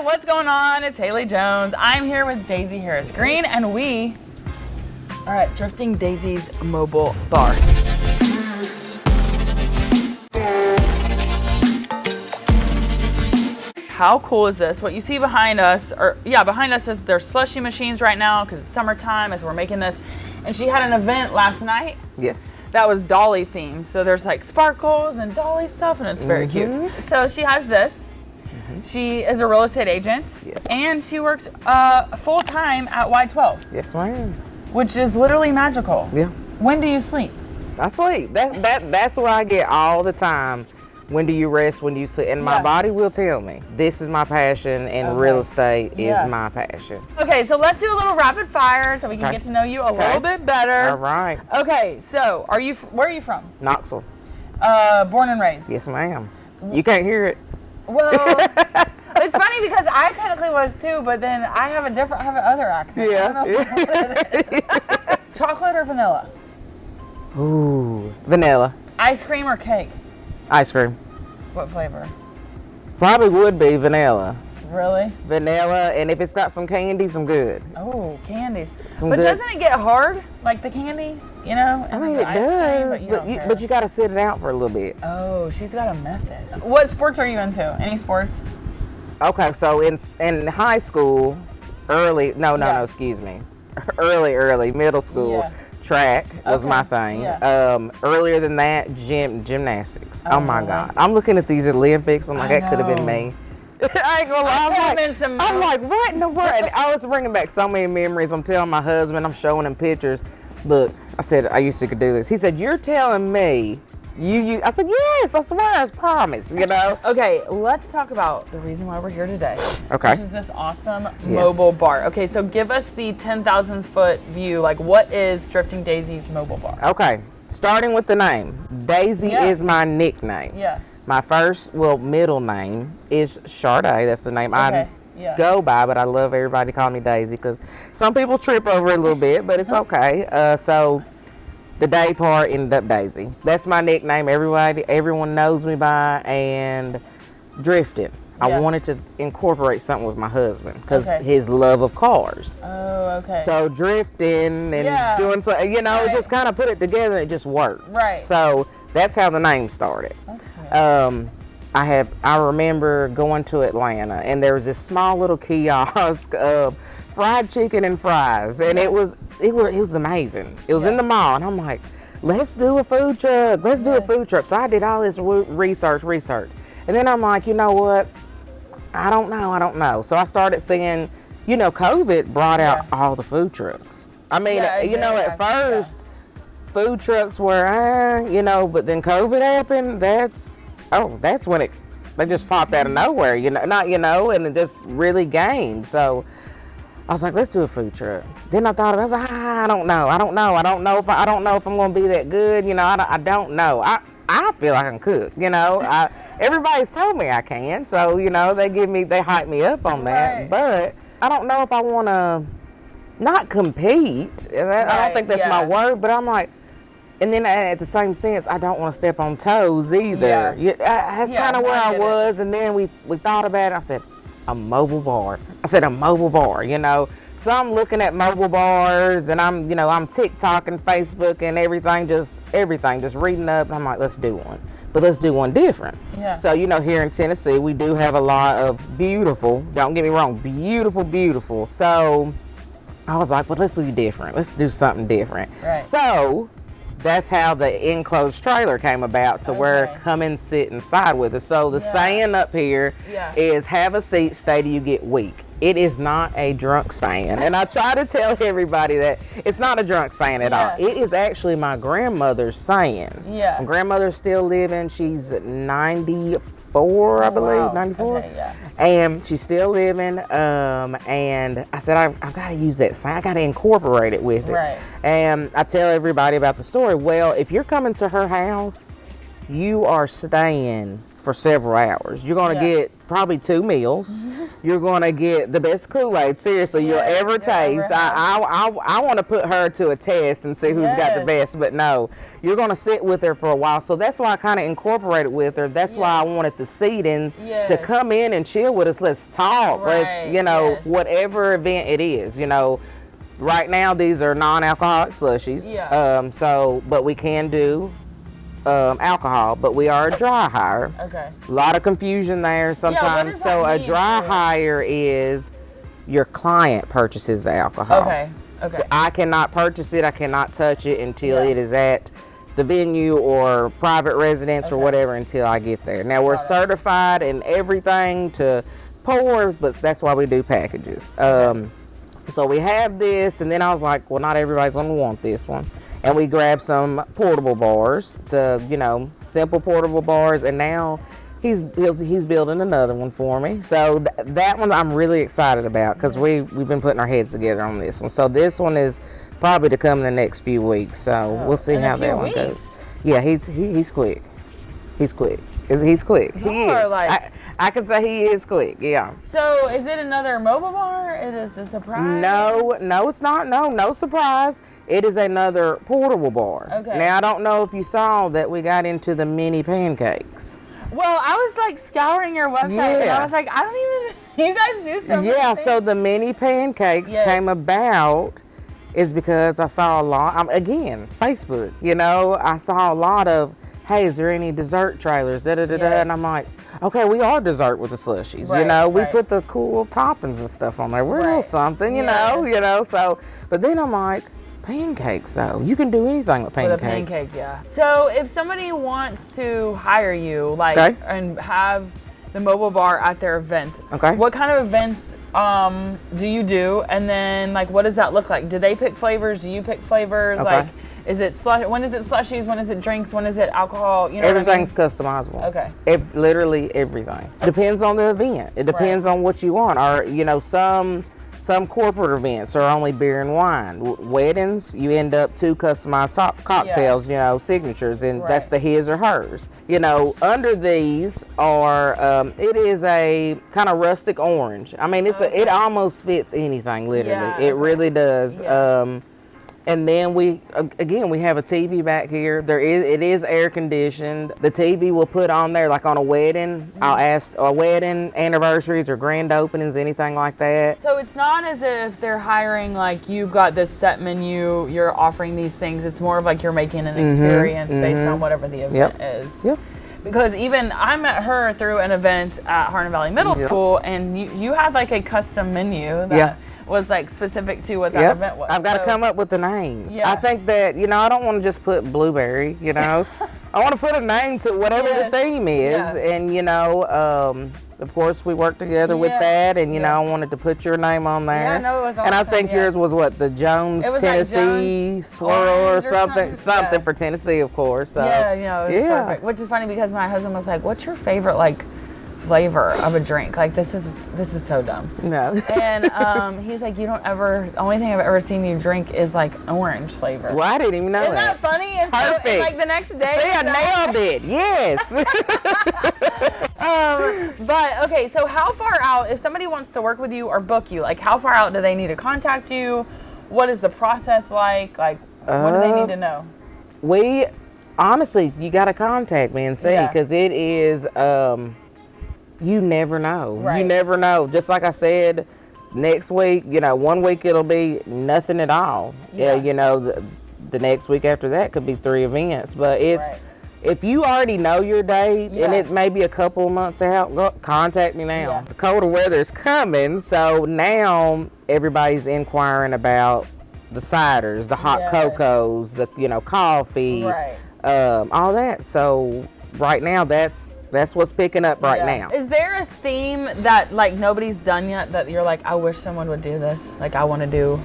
Hi, what's going on? It's Haley Jones. I'm here with Daisy Harris Green, and we are at Drifting Daisy's Mobile Bar. How cool is this? What you see behind us, behind us is their slushie machines right now because it's summertime as we're making this. And she had an event last night. Yes. That was Dolly themed. So there's like sparkles and Dolly stuff, and it's very cute. So she has this. She is a real estate agent. Yes. And she works full time at Y12. Yes, ma'am. Which is literally magical. Yeah. When do you sleep? I sleep. That's what I get all the time. When do you rest? When do you sleep? And my body will tell me. This is my passion, and real estate is my passion. Okay, so let's do a little rapid fire so we can get to know you a little bit better. All right. Okay, so where are you from? Knoxville. Born and raised? Yes, ma'am. You can't hear it. Well, it's funny because I technically was too, but then I have another accent. Yeah. I don't know what it is. Chocolate or vanilla? Ooh, vanilla. Ice cream or cake? Ice cream. What flavor? Probably would be vanilla. Really? Vanilla, and if it's got some candy, some good. Oh, candies. Some but good. Doesn't it get hard, like the candy? You know? I mean, it does, but you got to sit it out for a little bit. Oh, she's got a method. What sports are you into? Any sports? Okay, so in high school, early middle school, track was my thing. Earlier than that, gymnastics. Oh my God. I'm looking at these Olympics. I'm like, that could have been me. I ain't gonna lie. I'm like, what in the world? And I was bringing back so many memories. I'm telling my husband, I'm showing him pictures. Look, I said, I used to could do this. He said, you're telling me you I said, yes, I swear, I promise, you know? Okay, let's talk about the reason why we're here today. Okay. Which is this awesome mobile bar. Okay, so give us the 10,000 foot view. Like, what is Drifting Daisy's mobile bar? Okay, starting with the name. Daisy is my nickname. Yeah. My middle name is Sade. That's the name I go by, but I love everybody calling me Daisy because some people trip over it a little bit, but it's okay. So the day part ended up Daisy. That's my nickname. Everyone knows me by. And drifting. I wanted to incorporate something with my husband because his love of cars. Oh, okay. So drifting and doing so, just kind of put it together and it just worked. Right. So that's how the name started. Okay. I remember going to Atlanta and there was this small little kiosk of fried chicken and fries, and it was amazing. It was in the mall, and I'm like, let's do a food truck. Let's do a food truck. So I did all this research, and then I'm like, you know what? I don't know. So I started seeing, COVID brought out all the food trucks. I mean, at first, food trucks were, but then COVID happened. That's when they just popped out of nowhere, and it just really gained. So I was like, let's do a food truck. Then I thought, I was like, I don't know if I'm going to be that good. I don't know. I feel like I can cook, everybody's told me I can. So, they hype me up on that. Right. But I don't know if I want to not compete. I don't think that's my word, but I'm like, and then at the same sense, I don't want to step on toes either. That's kind of where I was. And then we thought about it. I said, a mobile bar. So I'm looking at mobile bars, and I'm TikTok and Facebook and everything, just reading up. And I'm like, let's do one, but let's do one different. Yeah. So here in Tennessee, we do have a lot of beautiful. Don't get me wrong, beautiful. So I was like, well, let's do different. Let's do something different. Right. So that's how the enclosed trailer came about to where come and sit inside with us. So the saying up here is have a seat, stay till you get weak. It is not a drunk saying. And I try to tell everybody that it's not a drunk saying at all. It is actually my grandmother's saying. Yeah. My grandmother's still living. She's 94, I believe, 94. Okay, and she's still living. And I said, I've got to use that saying. I got to incorporate it with it. Right. And I tell everybody about the story. Well, if you're coming to her house, you are staying for several hours. You're going to get probably 2 meals. You're gonna get the best Kool-Aid, seriously, you'll ever taste. I want to put her to a test and see who's got the best, but no, you're gonna sit with her for a while. So that's why I kind of incorporated with her. That's why I wanted the seating to come in and chill with us. Let's talk. Let's, you know, whatever event it is, you know. Right now, these are non-alcoholic slushies. So, but we can do alcohol, but we are a dry hire. Okay. A lot of confusion there sometimes. So a dry hire is your client purchases the alcohol. Okay. Okay. So I cannot purchase it. I cannot touch it until it is at the venue or private residence or whatever until I get there. Now we're certified and everything to pour, but that's why we do packages. So we have this, and then I was like, well, not everybody's gonna want this one. And we grabbed some portable bars to, you know, simple portable bars. And now he's building another one for me. So that one I'm really excited about because we've been putting our heads together on this one. So this one is probably to come in the next few weeks. So we'll see how that one goes. Yeah, he's quick. He's quick. He's quick. He is. Like, I can say he is quick. Yeah. So is it another mobile bar? Is this a surprise? No, it's not. No surprise. It is another portable bar. Okay. Now I don't know if you saw that we got into the mini pancakes. Well, I was like scouring your website and I was like, I don't even. You guys do something. Yeah. So the mini pancakes came about is because I saw a lot. Again, Facebook. You know, I saw a lot of. Hey, is there any dessert trailers? And I'm like, okay, we are dessert with the slushies. You know, we put the cool toppings and stuff on there. We're a little something, you know. So, but then I'm like, pancakes though. You can do anything with pancakes. With a pancake, So if somebody wants to hire you, like, and have the mobile bar at their event, what kind of events do you do? And then, like, what does that look like? Do they pick flavors? Do you pick flavors? Like, is it when is it slushies? When is it drinks? When is it alcohol? You know, everything's customizable. Okay. Literally everything. It depends on the event. It depends on what you want. Or, you know, some corporate events are only beer and wine. Weddings, you end up 2 customized cocktails, you know, signatures, and that's the his or hers. You know, under these are, it is a kind of rustic orange. I mean, it almost fits anything, literally. It really does. And then we have a TV back here. It is air conditioned. The TV will put on there like on a wedding. I'll ask a wedding, anniversaries or grand openings, anything like that. So it's not as if they're hiring like you've got this set menu, you're offering these things. It's more of like you're making an experience based on whatever the event is. Yep. Because even I met her through an event at Harlan Valley Middle School, and you had like a custom menu that was like specific to what that event was. I've got to come up with the names. I think that, you know, I don't want to just put blueberry, you know. I want to put a name to whatever the theme is. And, you know, of course we worked together with that, and, you know, I wanted to put your name on there. Yeah, no, it was awesome. And I think yours was what, the Jones Tennessee like swirl or something for Tennessee, of course. So, it was perfect. Which is funny because my husband was like, what's your favorite, like, flavor of a drink? Like, this is so dumb. No. And he's like, the only thing I've ever seen you drink is like orange flavor. Well, I didn't even know Isn't that funny? And perfect. So, and like the next day. See, I nailed it. Yes. But okay, so how far out, if somebody wants to work with you or book you, like how far out do they need to contact you? What is the process like? Like, what do they need to know? Honestly, you got to contact me and see, because it is, you never know. Right. You never know. Just like I said, next week, you know, one week it'll be nothing at all. Yeah. You know, the next week after that could be 3 events. But it's, if you already know your date and it may be a couple of months out, contact me now. Yeah. The colder weather is coming, so now everybody's inquiring about the ciders, the hot cocos, the, you know, coffee, all that. So right now that's what's picking up right now. Is there a theme that like nobody's done yet that you're like, I wish someone would do this? Like I want to do.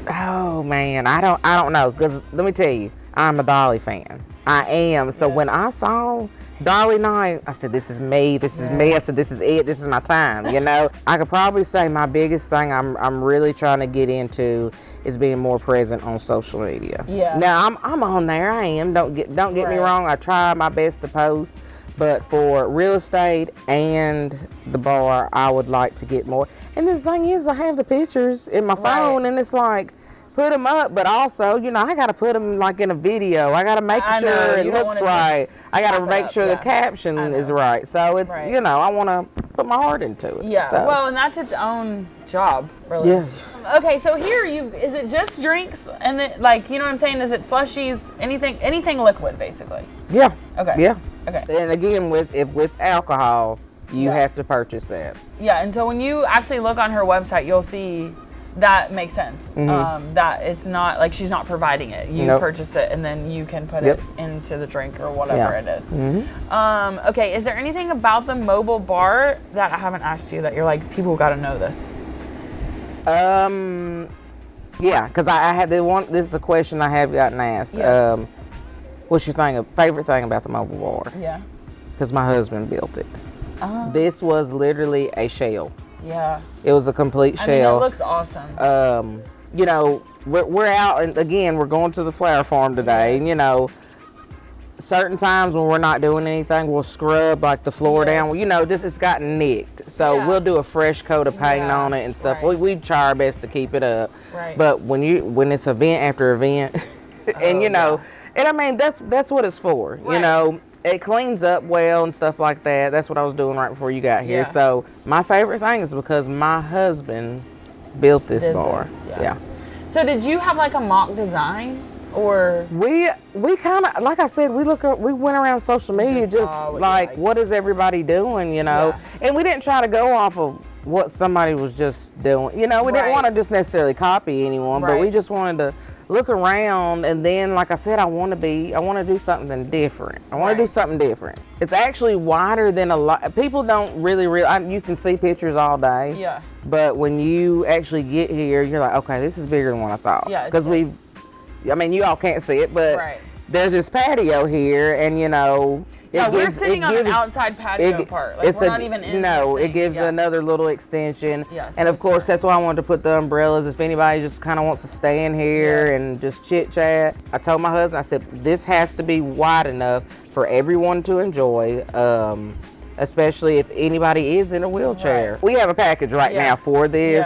Oh man, I don't know, because let me tell you, I'm a Dolly fan. I am. So when I saw Dolly Night, I said, this is me. This is me. I said, this is it. This is my time. You know, I could probably say my biggest thing I'm really trying to get into is being more present on social media. Yeah. Now I'm on there. I am. Don't get me wrong. I try my best to post, But for real estate and the bar, I would like to get more. And the thing is, I have the pictures in my phone, and it's like, put them up, but also, you know, I got to put them like in a video. I got to make sure it looks right. I got to make sure the caption is right. So it's, you know, I want to put my heart into it. Yeah. So. Well, and that's its own job, really. Yes. Okay, so here is it just drinks and then, like, you know what I'm saying? Is it slushies? Anything liquid, basically? Yeah. Okay. Yeah. Okay. And again, with alcohol, you have to purchase that. Yeah, and so when you actually look on her website, you'll see that makes sense. That it's not like she's not providing it. You purchase it, and then you can put it into the drink or whatever it is. Okay, is there anything about the mobile bar that I haven't asked you that you're like, people got to know this? Yeah, because I had this is a question I have gotten asked. Yeah. What's your favorite thing about the mobile bar? Yeah. Because my husband built it. This was literally a shell. Yeah. It was a complete shell. I mean, it looks awesome. You know, we're out, and again, we're going to the flower farm today, and you know, certain times when we're not doing anything, we'll scrub like the floor down. You know, it's gotten nicked, so we'll do a fresh coat of paint on it and stuff. Right. We try our best to keep it up. Right. But when it's event after event, and you know, and I mean that's what it's for. Right. You know. It cleans up well and stuff like that. That's what I was doing right before you got here. Yeah. So my favorite thing is because my husband built this bar. Yeah. So did you have like a mock design, or we kind of, like I said, we went around social media just like what is everybody doing, you know? And we didn't try to go off of what somebody was just doing. You know, we didn't want to just necessarily copy anyone, but we just wanted to look around, and then like I said, I want to do something different. I want to do something different. It's actually wider than a lot. People don't really you can see pictures all day. Yeah. But when you actually get here, you're like, okay, this is bigger than what I thought. Yeah. Because I mean, you all can't see it, but there's this patio here, and you know, we're sitting on an outside patio part. Like, we're not even in. No, it gives another little extension. Yes, and of course, that's why I wanted to put the umbrellas. If anybody just kind of wants to stay in here and just chit chat. I told my husband, I said, this has to be wide enough for everyone to enjoy. Especially if anybody is in a wheelchair. We have a package right now for this.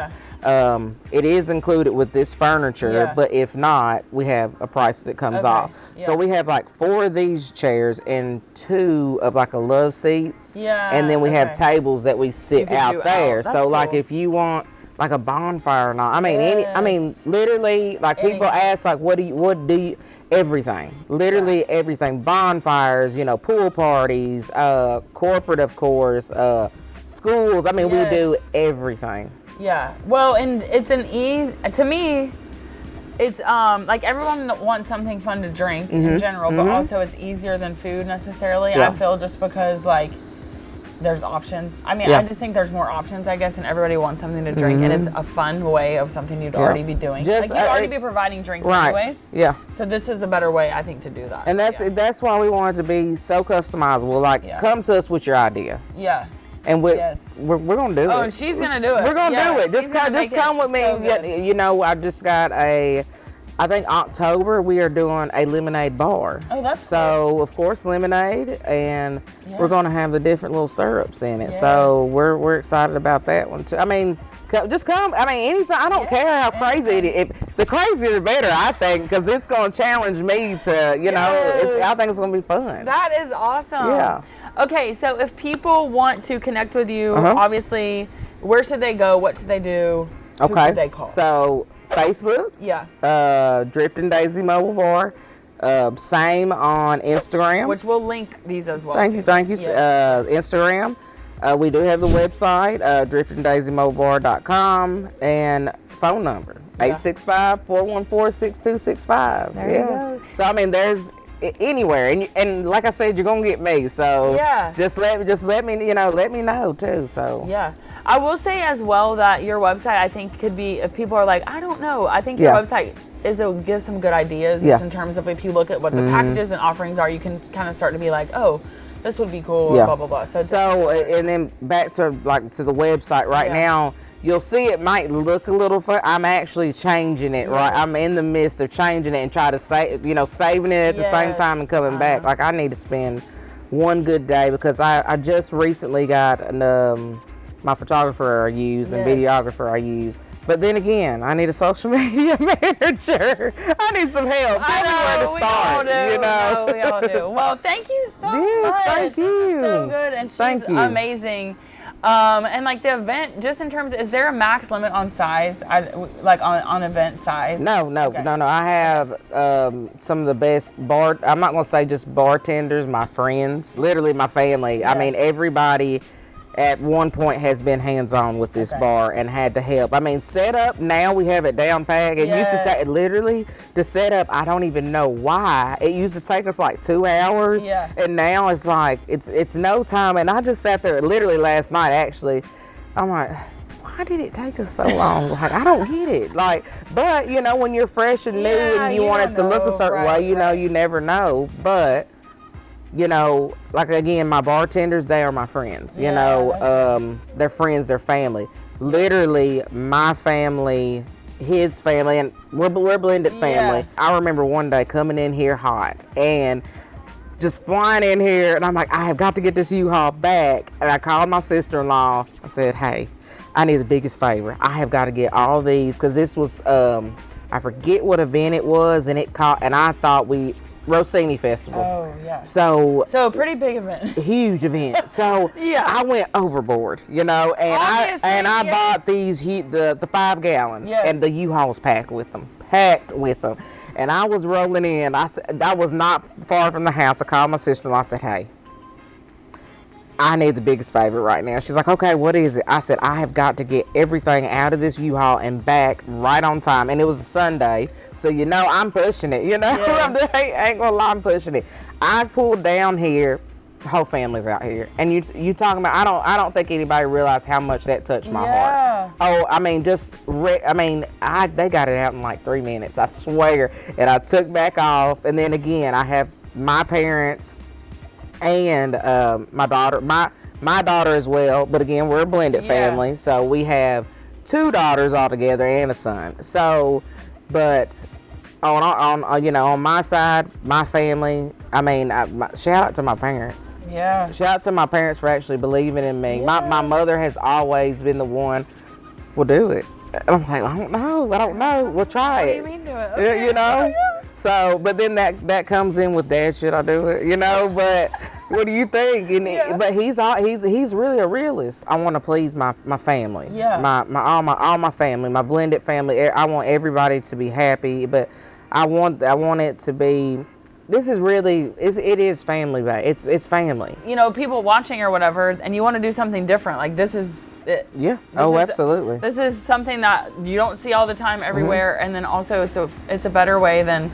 It is included with this furniture, but if not, we have a price that comes off. So we have like 4 of these chairs and 2 of like a love seats. And then we have tables that we sit out there. So cool. Like if you want like a bonfire or not, I mean, literally, like people ask like, what do you everything, literally everything, bonfires, you know, pool parties, corporate, of course, schools. I mean, we do everything. Yeah. Well, and it's to me, it's like everyone wants something fun to drink in general, but also it's easier than food necessarily. I feel, just because like there's options. I mean, I just think there's more options, I guess, and everybody wants something to drink, and it's a fun way of something you'd already be doing. Like you'd already be providing drinks anyways. Yeah. So this is a better way, I think, to do that. And that's why we want it to be so customizable. Like, come to us with your idea. Yeah. And we're gonna do it. Oh, and she's gonna do it. We're gonna do it. Just come with me. So you know, I just got I think October we are doing a lemonade bar. Oh, that's so cool. Of course lemonade, and we're gonna have the different little syrups in it. So we're excited about that one too. I mean, just come. I mean, anything. I don't care how crazy it is. The crazier the better, I think, because it's gonna challenge me to, you know. I think it's gonna be fun. That is awesome. Yeah. Okay, so if people want to connect with you, obviously, where should they go? What should they do? Who should they call? So Facebook. Drifting Daisy Mobile Bar. Same on Instagram. Which we'll link these as well. Thank you. Instagram. We do have the website, driftingdaisymobilebar.com, and phone number, 865-414-6265. There you go. So, I mean, there's anywhere, and like I said, you're gonna get me. So just let me know too. So I will say as well that your website, I think, could be, if people are like, I don't know, I think your website gives some good ideas just in terms of, if you look at what the packages and offerings are, you can kind of start to be like, oh, this would be cool, blah blah blah. So and then back to the website right now. You'll see it might look a little fun. I'm actually changing it, right? I'm in the midst of changing it and try to saving it at the same time and coming back. Like, I need to spend one good day, because I just recently got my photographer I use and videographer I use. But then again, I need a social media manager. I need some help. Tell me where to start. You know, we all do. Well, thank you so much. Yes, thank you. So good, and she's amazing. And like the event, just in terms, is there a max limit on size? Like on event size? No. I have some of the best I'm not gonna say just bartenders, my friends, literally my family. Yeah. I mean, everybody at one point has been hands-on with this bar and had to help. I mean, set up, now we have it down pat. It used to take, literally, to set up, I don't even know why. It used to take us like 2 hours. Yeah. And now it's like, it's no time. And I just sat there literally last night, actually. I'm like, why did it take us so long? Like, I don't get it. Like, but, you know, when you're fresh and new and you want it to look a certain way, you know, you never know. But, you know, like, again, my bartenders, they are my friends. You know, they're friends, they're family. Literally, my family, his family, and we're blended family. Yeah. I remember one day coming in here hot and just flying in here, and I'm like, I have got to get this U-Haul back. And I called my sister-in-law. I said, hey, I need the biggest favor. I have got to get all these, because this was, I forget what event it was, and I thought Rossini Festival. Oh, yeah. So a pretty big event. Huge event. So I went overboard, you know, and I bought these the 5 gallons, and the U-Haul's packed with them. And I was rolling in. I was not far from the house. I called my sister-in-law. I said, hey, I need the biggest favor right now. She's like, okay, what is it? I said, I have got to get everything out of this U-Haul and back right on time. And it was a Sunday, so you know I'm pushing it. You know, I ain't gonna lie, I'm pushing it. I pulled down here, the whole family's out here, and you talking about? I don't think anybody realized how much that touched my heart. Oh, I mean, they got it out in like 3 minutes, I swear. And I took back off, and then again, I have my parents and my daughter, my daughter as well. But again, we're a blended family, so we have 2 daughters altogether and a son. So, but on you know, on my side, my family, I mean, shout out to my parents. Yeah. Shout out to my parents for actually believing in me. Yeah. My mother has always been the one. We'll do it. And I'm like, I don't know. We'll try it. What do you mean do it? Okay. You know. So, but then that comes in with, Dad, should I do it? You know, but what do you think? And but he's really a realist. I want to please my family. Yeah. All my family, my blended family. I want everybody to be happy, but I want it to be. This is really it is family, but it's family. You know, people watching or whatever, and you want to do something different. Like this is. Absolutely. This is something that you don't see all the time everywhere, and then also it's a better way than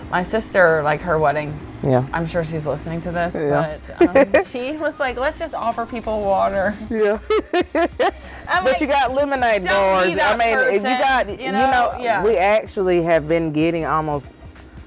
my sister, like her wedding. Yeah. I'm sure she's listening to this, but she was like, let's just offer people water. Yeah. But like, you got lemonade bars. I mean, person, you know, we actually have been getting almost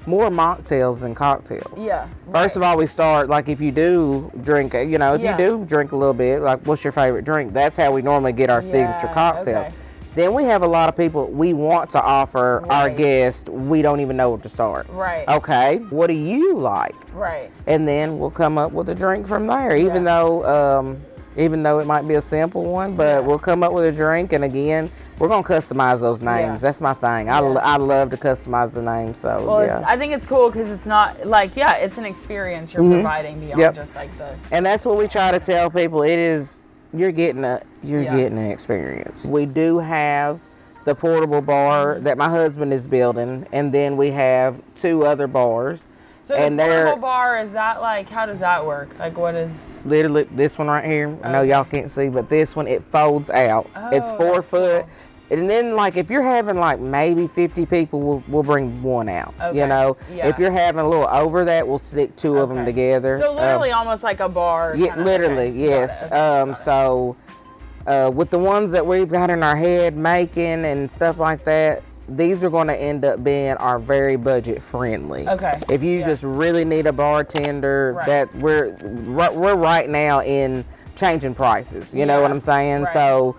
more mocktails than cocktails. Yeah. First of all, we start, like, if you do drink, you know, if you do drink a little bit, like, what's your favorite drink? That's how we normally get our signature cocktails. Okay. Then we have a lot of people we want to offer our guests. We don't even know where to start. Right. Okay. What do you like? Right. And then we'll come up with a drink from there, even though it might be a simple one, but we'll come up with a drink. And again, we're going to customize those names. That's my thing. I love to customize the names. So, I think it's cool because it's not like, it's an experience you're providing beyond just like the. And that's what we try to tell people. It is, you're getting an experience. We do have the portable bar that my husband is building. And then we have 2 other bars. So the portable bar, is that like, how does that work? Like what is? Literally this one right here. I know y'all can't see, but this one, it folds out. It's 4 foot. Cool. And then like if you're having like maybe 50 people, we'll bring one out. Okay. You know, if you're having a little over that, we'll stick 2 of them together. So literally almost like a bar. Yeah, literally, yes. So with the ones that we've got in our head making and stuff like that, these are going to end up being our very budget friendly. Okay. If you just really need a bartender, that we're right now in changing prices. You know what I'm saying? Right. So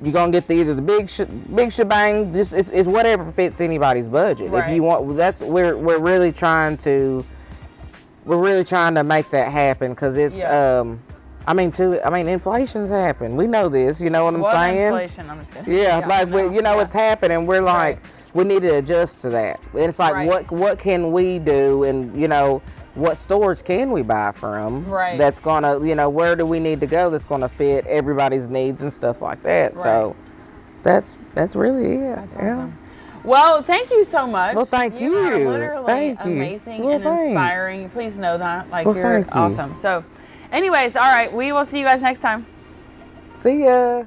you're gonna get either the big shebang. Just it's whatever fits anybody's budget. Right. If you want, we're really trying to we're really trying to make that happen because it's inflation's happened. We know this, you know what I'm saying? Inflation, I'm just kidding. Yeah, it's happening. We're like, we need to adjust to that. It's like, what can we do, and what stores can we buy from? Right. That's gonna, where do we need to go? That's gonna fit everybody's needs and stuff like that. Right. So that's really it. That's awesome. Well, thank you so much. Well, thank you. Are literally amazing and inspiring. Please know that. Like, you're awesome. So, anyways, all right. We will see you guys next time. See ya.